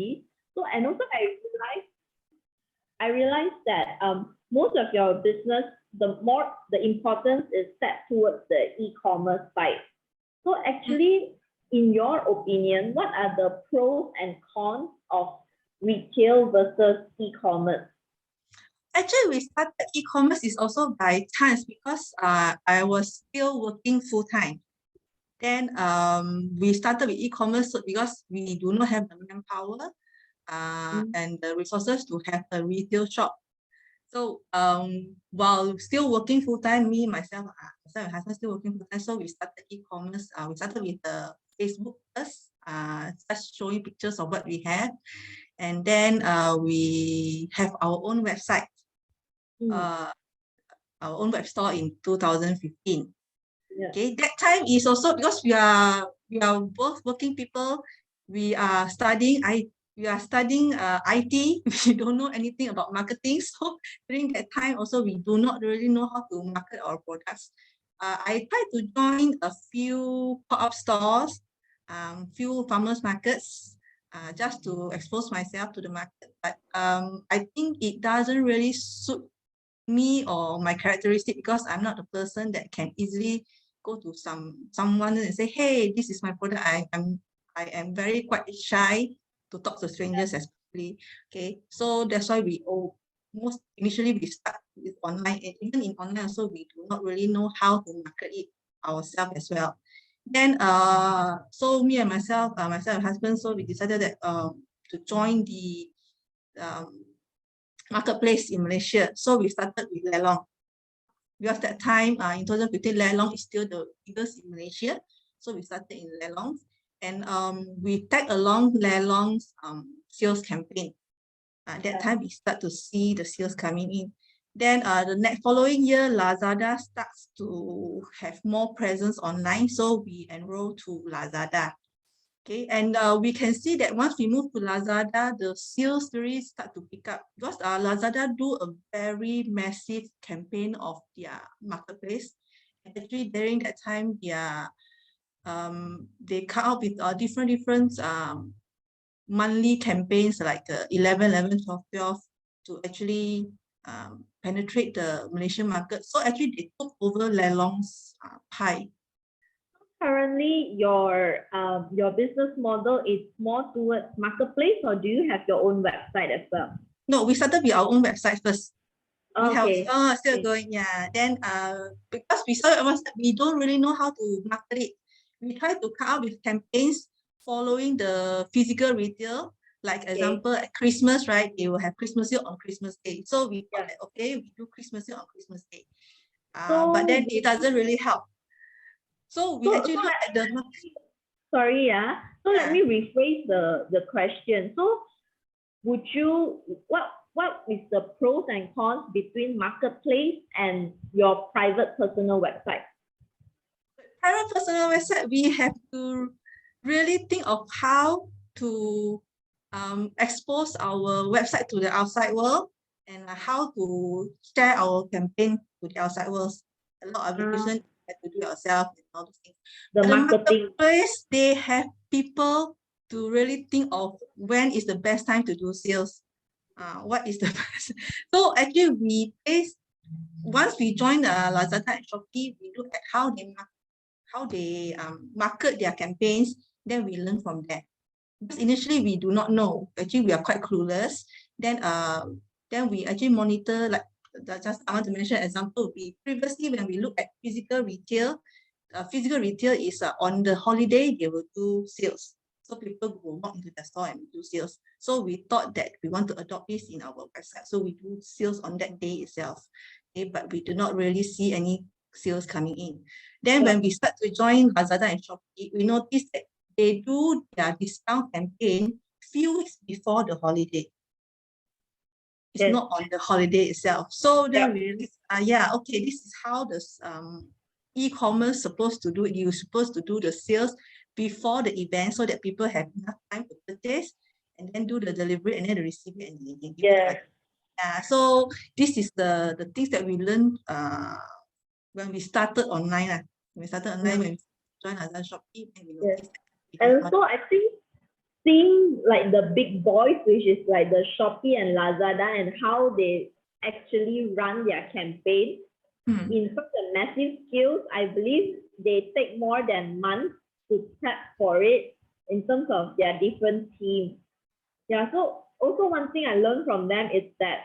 So, and also I realized that most of your business, the importance is set towards the e-commerce side. So actually, in your opinion, what are the pros and cons of retail versus e-commerce? Actually, we started e-commerce is also by chance because I was still working full-time. Then we started with e-commerce because we do not have the manpower and the resources to have a retail shop. So while still working full-time, myself and my husband still working full-time, so we started e-commerce. We started with the Facebook first, just showing pictures of what we have. And then we have our own website, our own web store in 2015. Yeah. Okay, that time is also because we are both working people. We are studying IT. We don't know anything about marketing. So during that time also we do not really know how to market our products. I tried to join a few pop-up stores, few farmers markets, just to expose myself to the market. But I think it doesn't really suit me or my characteristic because I'm not a person that can easily go to someone and say, hey, this is my product. I am very quite shy to talk to strangers, especially. Okay, so that's why most initially we start with online, and even in online also we do not really know how to market it ourselves as well. Then so me and myself and husband, so we decided that to join the marketplace in Malaysia. So we started with Lelong. Because that time in 2015, Lelong is still the biggest in Malaysia. So we started in Lelong, and we tag along Lelong's sales campaign. That time we start to see the sales coming in. Then the following year, Lazada starts to have more presence online. So we enroll to Lazada. Okay, and we can see that once we move to Lazada, the sales really start to pick up because Lazada do a very massive campaign of their marketplace. And actually, during that time, they come out with different monthly campaigns like 11, 11, 12, 12 to actually penetrate the Malaysian market. So actually, they took over Lelong's pie. Currently, your business model is more towards marketplace, or do you have your own website as well? No, we started with our own website first. Okay. Still going, yeah. Then because we saw we don't really know how to market it. We try to come up with campaigns following the physical retail. Like example, at Christmas, right? They will have Christmas sale on Christmas Day. So we thought that, okay, we do Christmas sale on Christmas Day. But then it doesn't really help. So we actually look at the. Sorry, yeah. So let me rephrase the question. So would you what is the pros and cons between marketplace and your private personal website? Private personal website, we have to really think of how to expose our website to the outside world and how to share our campaign to the outside world. A lot of education have to do yourself and all those things. The marketplace, they have people to really think of when is the best time to do sales. What is the best? So actually, once we join the Lazada and Shopee, we look at how they market their campaigns. Then we learn from that. Because initially we do not know. Actually, we are quite clueless. Then we actually monitor, like I want to mention an example. Previously when we look at physical retail is on the holiday they will do sales. So people will walk into the store and do sales. So we thought that we want to adopt this in our website. So we do sales on that day itself. Okay, but we do not really see any sales coming in. Then when we start to join Lazada and Shopee, we noticed that they do their discount campaign few weeks before the holiday. It's not on the holiday itself. So then we realized, okay, this is how the e-commerce supposed to do it. You're supposed to do the sales before the event so that people have enough time to purchase and then do the delivery and then receive it. And so this is the things that we learned when we started online. When we joined Lazada Shopee, and we noticed. And so I think seeing like the big boys, which is like the Shopee and Lazada, and how they actually run their campaign in such a massive scale, I believe they take more than months to prep for it in terms of their different teams. Yeah, so also one thing I learned from them is that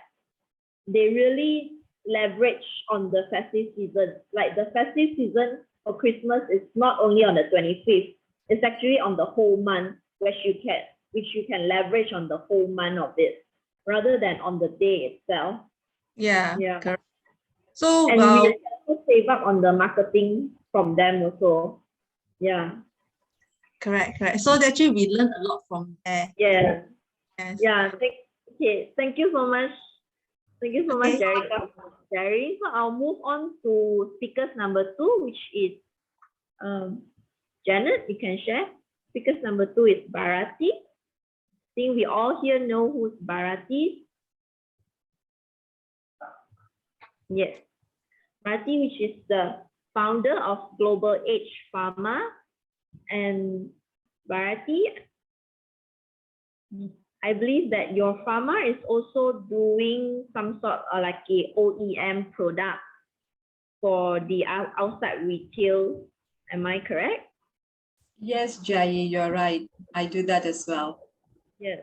they really leverage on the festive season. Like the festive season for Christmas is not only on the 25th, it's actually on the whole month, which you can leverage on the whole month of it rather than on the day itself. Yeah, Yeah. correct. So and we can also save up on the marketing from them also. Yeah. correct. So actually we learned a lot from there. Yeah. Yes. Yeah. Thank you so much. Thank you so much, Okay. Jerrica. Jerry. So I'll move on to speakers number 2, which is Janet. You can share. Speakers number 2 is Bharati. I think we all here know who's Bharati. Yes. Bharati, which is the founder of Global Edge Pharma. And Bharati, I believe that your pharma is also doing some sort of like a OEM product for the outside retail. Am I correct? Yes, Jai, you're right. I do that as well. Yes.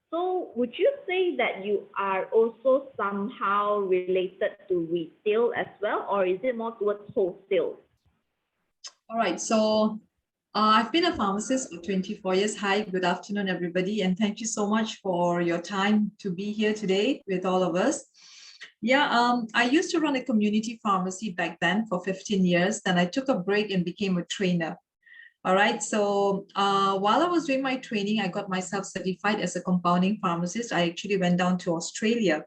So would you say that you are also somehow related to retail as well, or is it more towards wholesale? All right, so I've been a pharmacist for 24 years. Hi, good afternoon, everybody. And thank you so much for your time to be here today with all of us. Yeah, I used to run a community pharmacy back then for 15 years. Then I took a break and became a trainer. All right, so while I was doing my training, I got myself certified as a compounding pharmacist. I actually went down to Australia.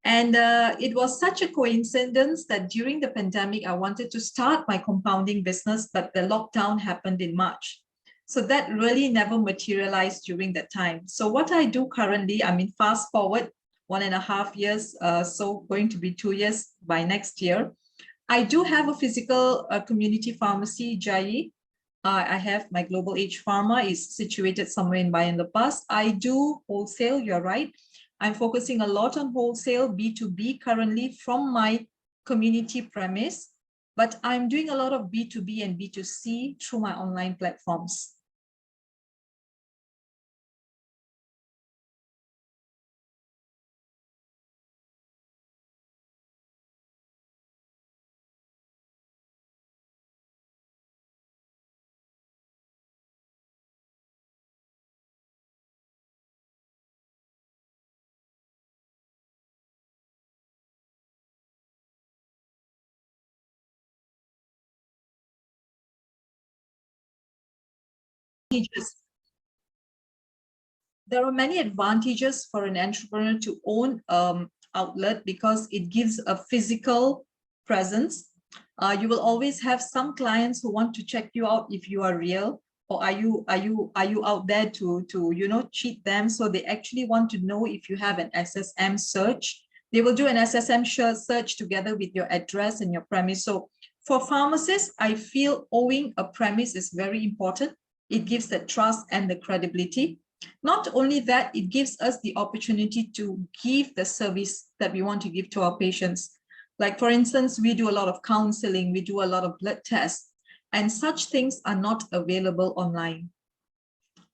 And it was such a coincidence that during the pandemic, I wanted to start my compounding business, but the lockdown happened in March. So that really never materialized during that time. So what I do currently, I mean, fast forward 1.5 years, so going to be 2 years by next year. I do have a physical community pharmacy, Jai. I have my Global Edge Pharma is situated somewhere in Bayan Lepas. I do wholesale, you're right. I'm focusing a lot on wholesale B2B currently from my community premise, but I'm doing a lot of B2B and B2C through my online platforms. There are many advantages for an entrepreneur to own outlet because it gives a physical presence. You will always have some clients who want to check you out if you are real, or are you out there to cheat them. So they actually want to know if you have an SSM search. They will do an SSM search together with your address and your premise. So for pharmacists, I feel owning a premise is very important. It gives the trust and the credibility. Not only that, it gives us the opportunity to give the service that we want to give to our patients. Like, for instance, we do a lot of counseling, we do a lot of blood tests, and such things are not available online,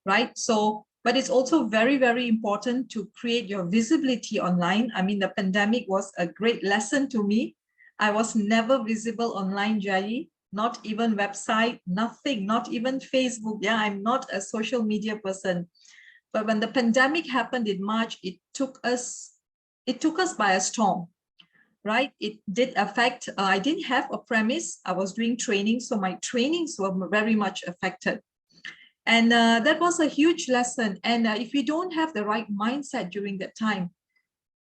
right? So, but it's also very, very important to create your visibility online. I mean, the pandemic was a great lesson to me. I was never visible online, Jai, not even website, nothing, not even Facebook. Yeah, I'm not a social media person. But when the pandemic happened in March, it took us by a storm, right? It did affect, I didn't have a premise. I was doing training, so my trainings were very much affected. And that was a huge lesson. And if you don't have the right mindset during that time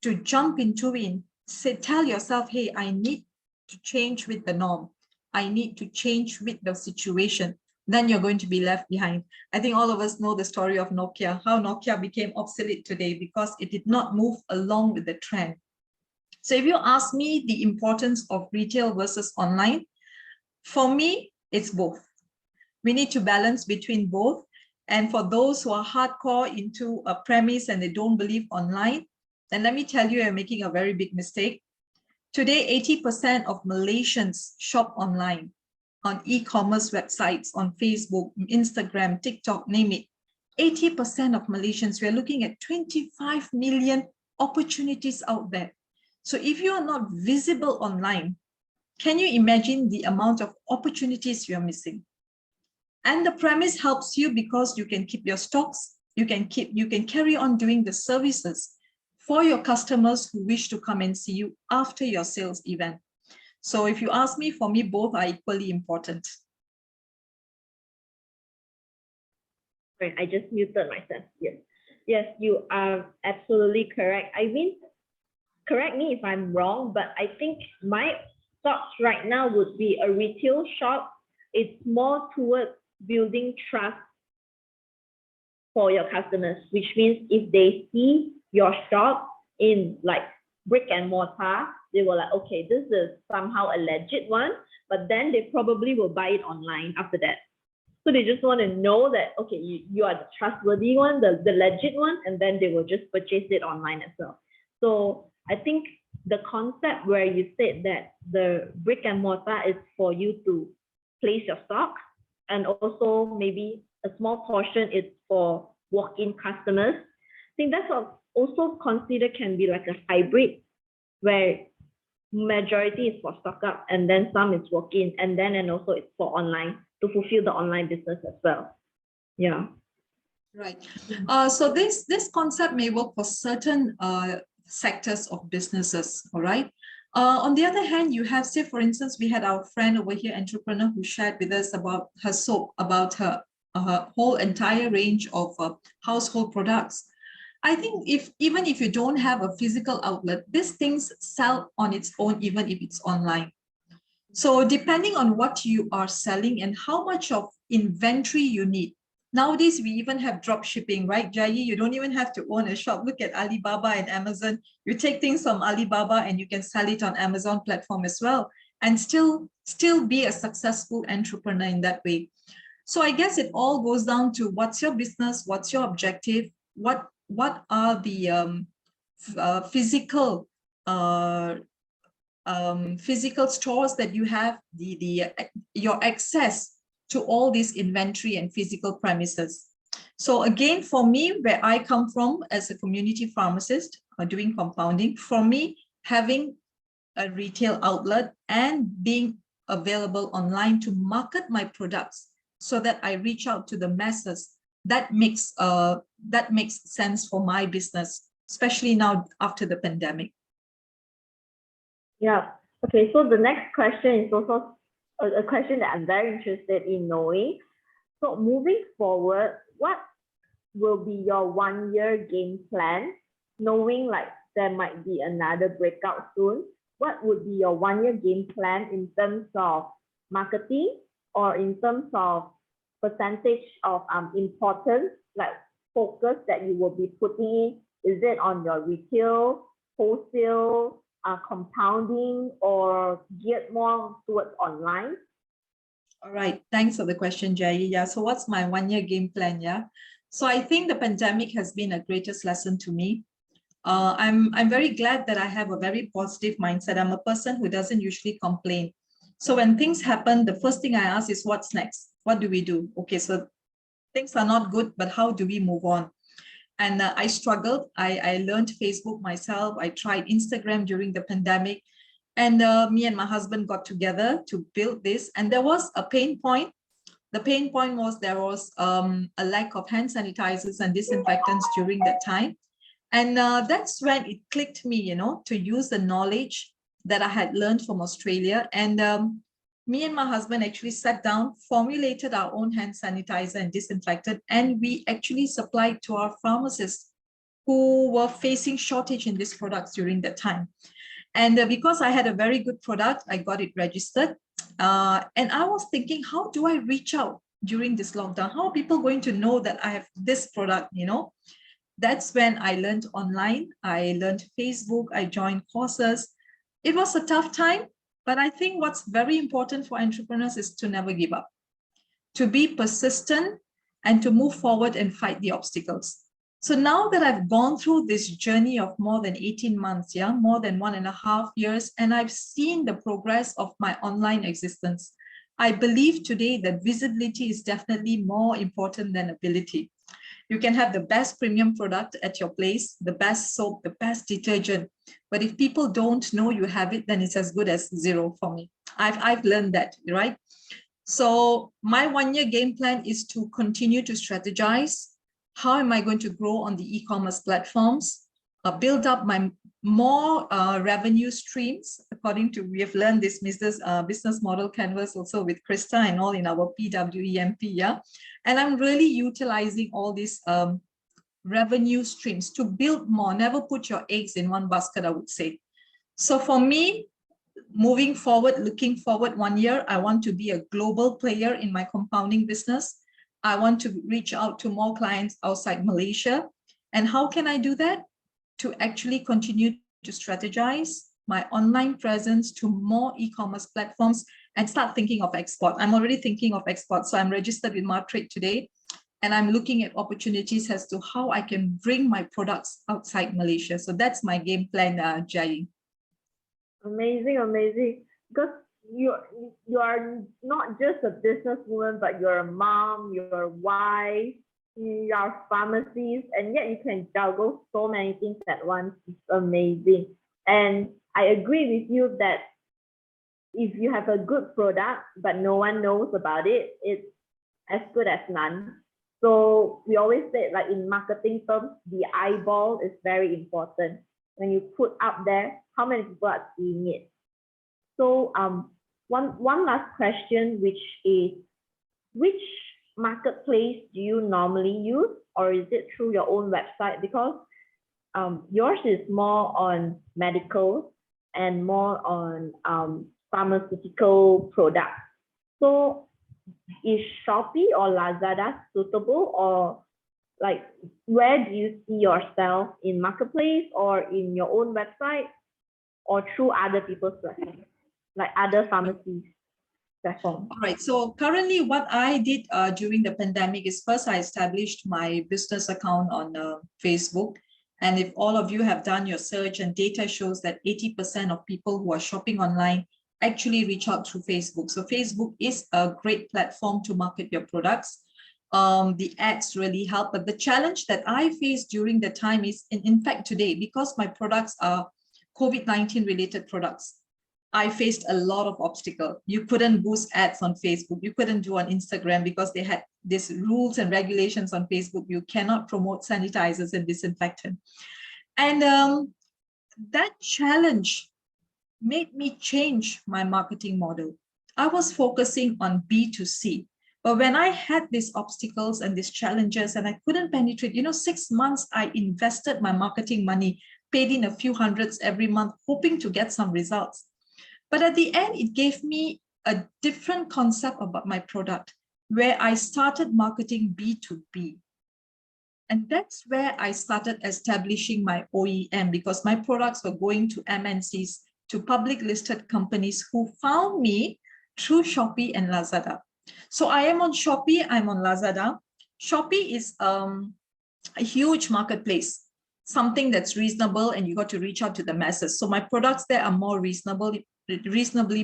to jump into it, tell yourself, hey, I need to change with the norm. I need to change with the situation. Then you're going to be left behind. I think all of us know the story of Nokia, how Nokia became obsolete today because it did not move along with the trend. So if you ask me the importance of retail versus online, for me, it's both. We need to balance between both. And for those who are hardcore into a premise and they don't believe online, then let me tell you, you're making a very big mistake. Today, 80% of Malaysians shop online, on e-commerce websites, on Facebook, Instagram, TikTok, name it. 80% of Malaysians, we are looking at 25 million opportunities out there. So if you are not visible online, can you imagine the amount of opportunities you are missing? And the premise helps you because you can keep your stocks, you can carry on doing the services for your customers who wish to come and see you after your sales event. So if you ask me, for me, both are equally important. Right, I just muted myself. Yes. Yes, you are absolutely correct. I mean, correct me if I'm wrong, but I think my thoughts right now would be a retail shop. It's more towards building trust for your customers, which means if they see your shop in like brick and mortar, they will like, okay, this is somehow a legit one, but then they probably will buy it online after that. So they just want to know that, okay, you are the trustworthy one, the legit one, and then they will just purchase it online as well. So I think the concept where you said that the brick and mortar is for you to place your stock, and also maybe a small portion is for walk-in customers. I think that's what also considered can be like a hybrid, where majority is for stock up and then some is walk-in, and also it's for online to fulfill the online business as well. Yeah. Right. So this concept may work for certain sectors of businesses. All right. On the other hand, you have, say, for instance, we had our friend over here, entrepreneur, who shared with us about her soap, about her whole entire range of household products. I think even if you don't have a physical outlet, these things sell on its own, even if it's online. So depending on what you are selling and how much of inventory you need. Nowadays, we even have drop shipping, right, Jai? You don't even have to own a shop. Look at Alibaba and Amazon. You take things from Alibaba and you can sell it on Amazon platform as well, and still be a successful entrepreneur in that way. So I guess it all goes down to what's your business, what's your objective, what are the physical stores that you have, your access to all this inventory and physical premises. So again, for me, where I come from as a community pharmacist doing compounding, for me, having a retail outlet and being available online to market my products so that I reach out to the masses, that makes sense for my business, especially now after the pandemic. Yeah. Okay. So the next question is also a question that I'm very interested in knowing. So moving forward, what will be your 1-year game plan? Knowing like there might be another breakout soon, what would be your 1-year game plan in terms of marketing or in terms of percentage of importance, like focus that you will be putting in? Is it on your retail, wholesale, compounding, or geared more towards online? All right, thanks for the question, Jai. Yeah, so what's my 1-year game plan? Yeah, so I think the pandemic has been a greatest lesson to me. I'm very glad that I have a very positive mindset. I'm a person who doesn't usually complain. So when things happen, the first thing I ask is, what's next? What do we do? Okay, so things are not good, but how do we move on? And I struggled. I learned Facebook myself. I tried Instagram during the pandemic. And me and my husband got together to build this. And there was a pain point. The pain point was there was a lack of hand sanitizers and disinfectants during that time. And that's when it clicked me, to use the knowledge that I had learned from Australia. And me and my husband actually sat down, formulated our own hand sanitizer and disinfectant, and we actually supplied to our pharmacists who were facing shortage in these products during that time. And because I had a very good product, I got it registered. And I was thinking, how do I reach out during this lockdown? How are people going to know that I have this product, That's when I learned online. I learned Facebook. I joined courses. It was a tough time, but I think what's very important for entrepreneurs is to never give up, to be persistent, and to move forward and fight the obstacles. So now that I've gone through this journey of more than 18 months, more than 1.5 years, and I've seen the progress of my online existence, I believe today that visibility is definitely more important than ability. You can have the best premium product at your place, the best soap, the best detergent. But if people don't know you have it, then it's as good as zero for me. I've learned that, right? So my 1-year game plan is to continue to strategize. How am I going to grow on the e-commerce platforms? Build up my more revenue streams according to, we have learned this business model canvas also with Krista and all in our PWEMP, and I'm really utilizing all these revenue streams to build more. Never put your eggs in one basket, I would say. So for me, moving forward, looking forward 1 year, I want to be a global player in my compounding business. I want to reach out to more clients outside Malaysia. And how can I do that? To actually continue to strategize my online presence to more e-commerce platforms and start thinking of export. I'm already thinking of export. So I'm registered with Martrade today, and I'm looking at opportunities as to how I can bring my products outside Malaysia. So that's my game plan, Jai. Amazing, amazing. Because you are not just a businesswoman, but you're a mom, you're a wife, you are pharmacist, and yet you can juggle so many things at once. It's amazing. And I agree with you that if you have a good product, but no one knows about it, it's as good as none. So we always say, like in marketing terms, the eyeball is very important. When you put up there, how many people are seeing it? So one last question, which is, which marketplace do you normally use, or is it through your own website? Because yours is more on medical and more on pharmaceutical products. So is Shopee or Lazada suitable, or like where do you see yourself, in marketplace or in your own website or through other people's platforms, like other pharmacies platforms? All right. So currently what I did during the pandemic is, first I established my business account on Facebook. And if all of you have done your search, and data shows that 80% of people who are shopping online actually reach out through Facebook. So Facebook is a great platform to market your products. The ads really help. But the challenge that I faced during the time is, in fact today, because my products are COVID-19 related products, I faced a lot of obstacles. You couldn't boost ads on Facebook. You couldn't do on Instagram because they had these rules and regulations on Facebook. You cannot promote sanitizers and disinfectant. And that challenge made me change my marketing model. I was focusing on B2C. But when I had these obstacles and these challenges and I couldn't penetrate, 6 months, I invested my marketing money, paid in a few hundreds every month, hoping to get some results. But at the end, it gave me a different concept about my product, where I started marketing B2B. And that's where I started establishing my OEM, because my products were going to MNCs, to public listed companies who found me through Shopee and Lazada. So I am on Shopee, I'm on Lazada. Shopee is a huge marketplace, something that's reasonable, and you got to reach out to the masses. So my products there are more reasonably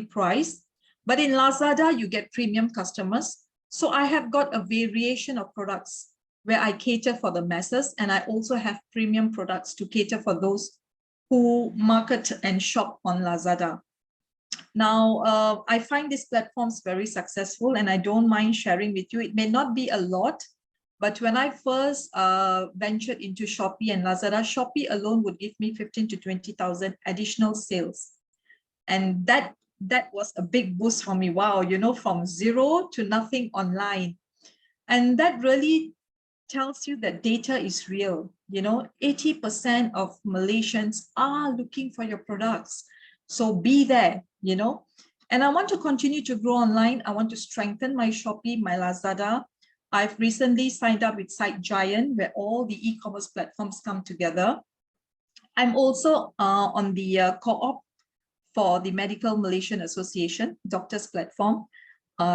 priced. But in Lazada, you get premium customers. So I have got a variation of products where I cater for the masses, and I also have premium products to cater for those who market and shop on Lazada. Now, I find these platforms very successful, and I don't mind sharing with you. It may not be a lot, but when I first ventured into Shopee and Lazada, Shopee alone would give me 15 to 20,000 additional sales. And that was a big boost for me. Wow, from zero to nothing online. And that really tells you that data is real. 80% of Malaysians are looking for your products. So be there, And I want to continue to grow online. I want to strengthen my Shopee, my Lazada. I've recently signed up with Site Giant, where all the e-commerce platforms come together. I'm also on the co-op for the Medical Malaysian Association, doctors platform.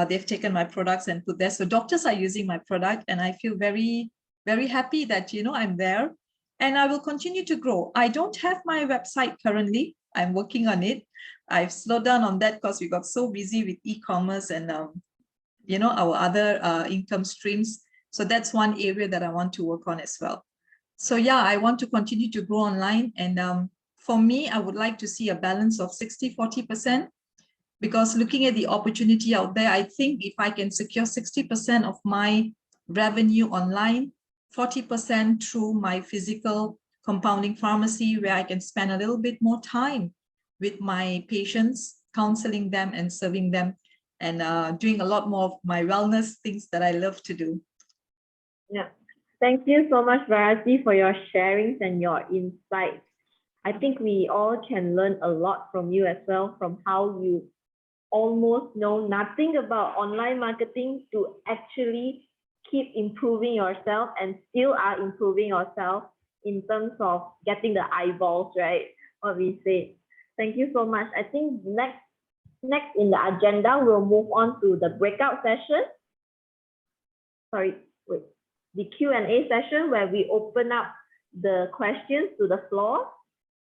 They've taken my products and put there. So doctors are using my product, and I feel very, very happy that, I'm there, and I will continue to grow. I don't have my website currently. I'm working on it. I've slowed down on that because we got so busy with e-commerce and, our other income streams. So that's one area that I want to work on as well. So yeah, I want to continue to grow online. And for me, I would like to see a balance of 60-40%. Because looking at the opportunity out there, I think if I can secure 60% of my revenue online, 40% through my physical compounding pharmacy, where I can spend a little bit more time with my patients, counseling them and serving them, and doing a lot more of my wellness things that I love to do. Yeah. Thank you so much, Bharati, for your sharings and your insights. I think we all can learn a lot from you as well, from how you almost know nothing about online marketing to actually keep improving yourself and still are improving yourself in terms of getting the eyeballs, right? What we say. Thank you so much. I think next in the agenda, we'll move on to the breakout session. Sorry, wait. The Q&A session where we open up the questions to the floor,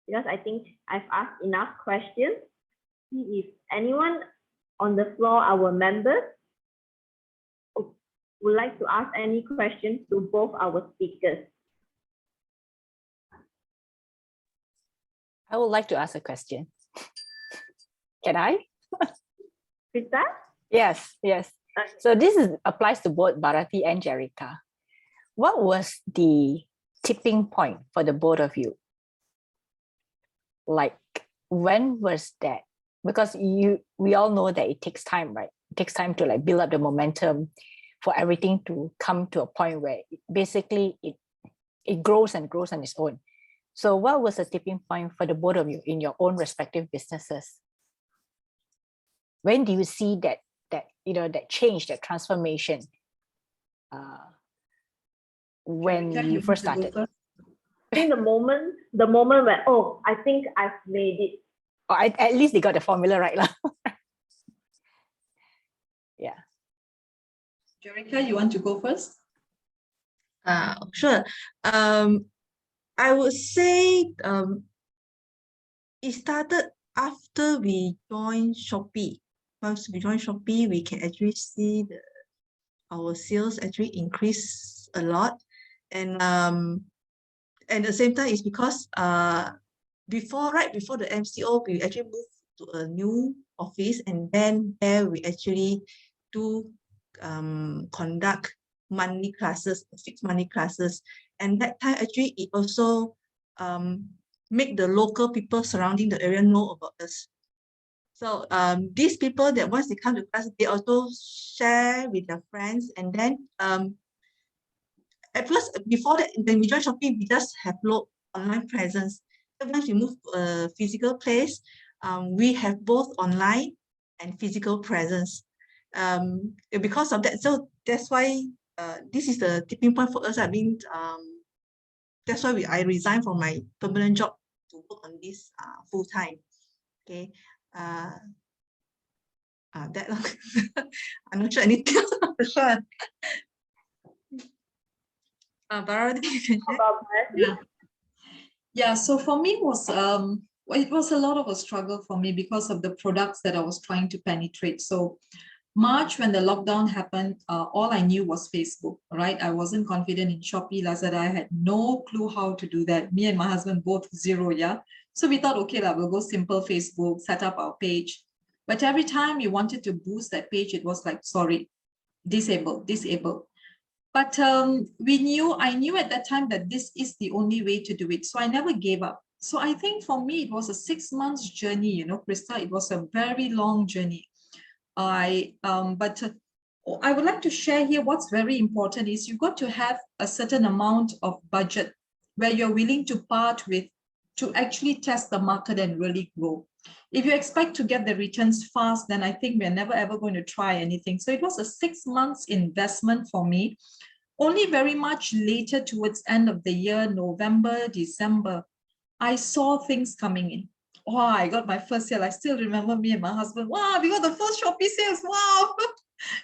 because I think I've asked enough questions. See if anyone on the floor, our members, would like to ask any questions to both our speakers. I would like to ask a question. Can I? Krista? Yes. So this applies to both Bharati and Jerrica. What was the tipping point for the both of you? Like, when was that? Because we all know that it takes time, right? It takes time to like build up the momentum for everything to come to a point where basically it grows and grows on its own. So what was the tipping point for the both of you in your own respective businesses? When do you see that change, that transformation? When you first started? I think the moment when, oh, I think I've made it. Or at least they got the formula right. Yeah. Jerrica, you want to go first? Sure. I would say it started after we joined Shopee. Once we joined Shopee, we can actually see our sales actually increase a lot. And at the same time, it's because right before the MCO, we actually moved to a new office, and then there we actually do conduct money classes, fixed money classes. And that time actually it also make the local people surrounding the area know about us. So these people that once they come to class, they also share with their friends. And then at first, before that, when we joined Shopee, we just have low online presence. Then once we move to a physical place, we have both online and physical presence. Because of that, so that's why this is the tipping point for us. I mean, that's why I resigned from my permanent job to work on this full time. Okay. That I'm not sure anything else. Sure. Bharati, Yeah. So for me, it was a lot of a struggle for me because of the products that I was trying to penetrate. So March, when the lockdown happened, all I knew was Facebook, right? I wasn't confident in Shopee, Lazada. I had no clue how to do that. Me and my husband both zero, yeah. So we thought, okay, we'll go simple Facebook, set up our page. But every time you wanted to boost that page, it was like, sorry, disable. But I knew at that time that this is the only way to do it. So I never gave up. So I think for me, it was a 6 months journey, Krista. It was a very long journey. But I would like to share here what's very important is you've got to have a certain amount of budget where you're willing to part with to actually test the market and really grow. If you expect to get the returns fast, then I think we're never ever going to try anything. So it was a 6 months investment for me. Only very much later towards end of the year, November, December, I saw things coming in. Wow, I got my first sale. I still remember me and my husband. Wow, we got the first Shopee sales. Wow.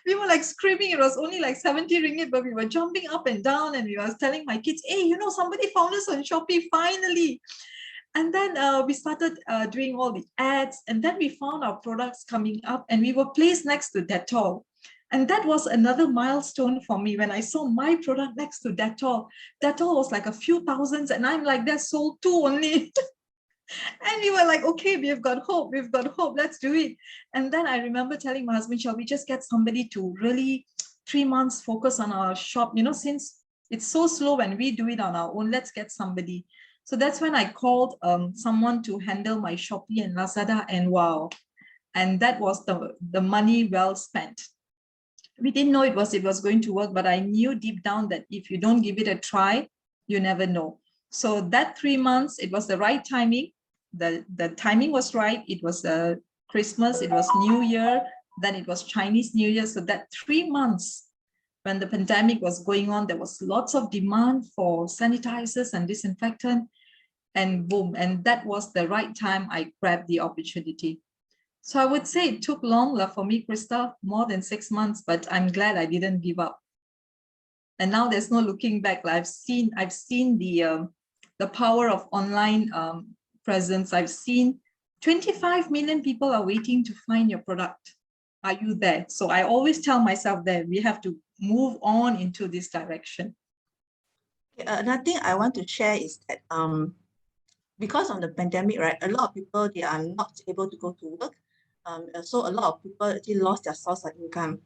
We were like screaming. It was only like 70 ringgit, but we were jumping up and down, and we was telling my kids, hey, you know, somebody found us on Shopee finally. And then we started doing all the ads, and then we found our products coming up, and we were placed next to Dettol. And that was another milestone for me when I saw my product next to Dettol. Dettol was like a few thousands, and I'm like, that's sold two only. And we were like, okay, we've got hope, let's do it. And then I remember telling my husband, shall we just get somebody to really 3 months focus on our shop? You know, since it's so slow when we do it on our own, let's get somebody. So that's when I called someone to handle my Shopee and Lazada, and wow. And that was the money well spent. We didn't know it was going to work, but I knew deep down that if you don't give it a try, you never know. So that 3 months, it was the right timing. The timing was right. It was Christmas, it was New Year, then it was Chinese New Year. So that 3 months when the pandemic was going on, there was lots of demand for sanitizers and disinfectant, and boom, and that was the right time I grabbed the opportunity. So I would say it took long for me, Krista, more than 6 months, but I'm glad I didn't give up. And now there's no looking back. I've seen the power of online presence. I've seen 25 million people are waiting to find your product. Are you there? So I always tell myself that we have to move on into this direction. Another thing I want to share is that because of the pandemic, right, a lot of people, they are not able to go to work. So a lot of people actually lost their source of income.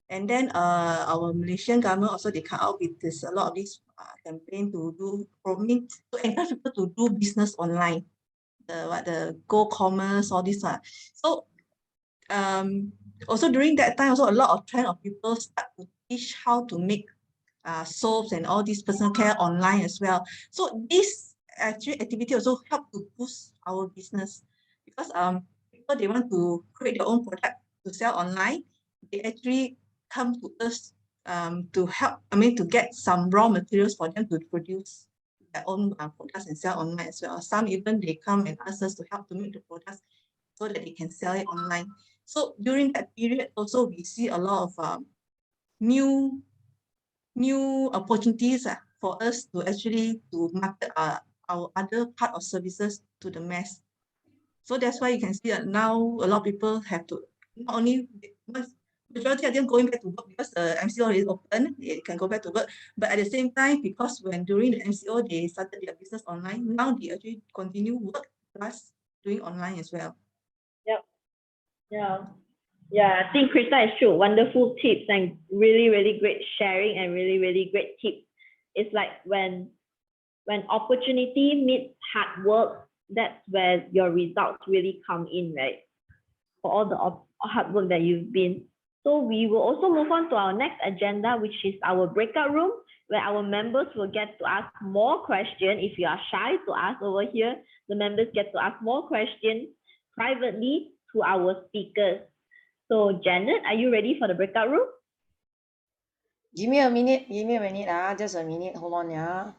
And then our Malaysian government also, they come out with this a lot of this campaign to do promoting, to encourage people to do business online, the go commerce, all this. So also during that time, also a lot of trend of people start to teach how to make soaps and all this personal care online as well. So this actually activity also help to boost our business, because people, they want to create their own product to sell online. They actually come to us to help, to get some raw materials for them to produce their own products and sell online as well. Some even they come and ask us to help to make the products so that they can sell it online. So during that period also, we see a lot of new opportunities for us to actually to market our other part of services to the mass. So that's why you can see that now a lot of people have to, not only majority of them going back to work because the MCO is open, they can go back to work. But at the same time, because when during the MCO they started their business online, now they actually continue work plus doing online as well. Yep. Yeah, I think Krista is true. Wonderful tips and really, really great sharing and really, really great tips. It's like when opportunity meets hard work, that's where your results really come in, right? For all the hard work that you've been. So we will also move on to our next agenda, which is our breakout room, where our members will get to ask more questions. If you are shy to ask over here, the members get to ask more questions privately to our speakers. So Janet, are you ready for the breakout room? Give me a minute, just a minute, hold on,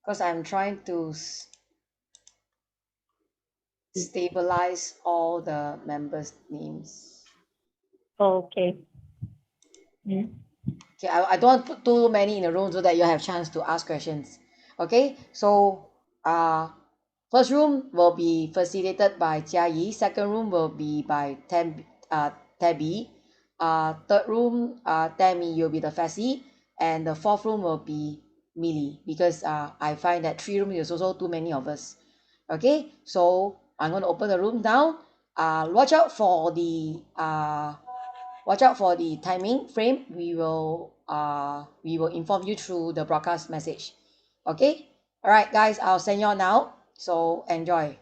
because I'm trying to stabilize all the members' names. Okay. Okay, I don't want to put too many in a room so that you have chance to ask questions. Okay, so first room will be facilitated by Jia Yi. Second room will be by Tabby. Third room, Tammy, you'll be the Fassi. And the fourth room will be Millie, because I find that 3 rooms is also too many of us. Okay, so I'm going to open the room now. Watch out for the timing frame. We will inform you through the broadcast message. Okay, all right guys, I'll send you all now, so enjoy.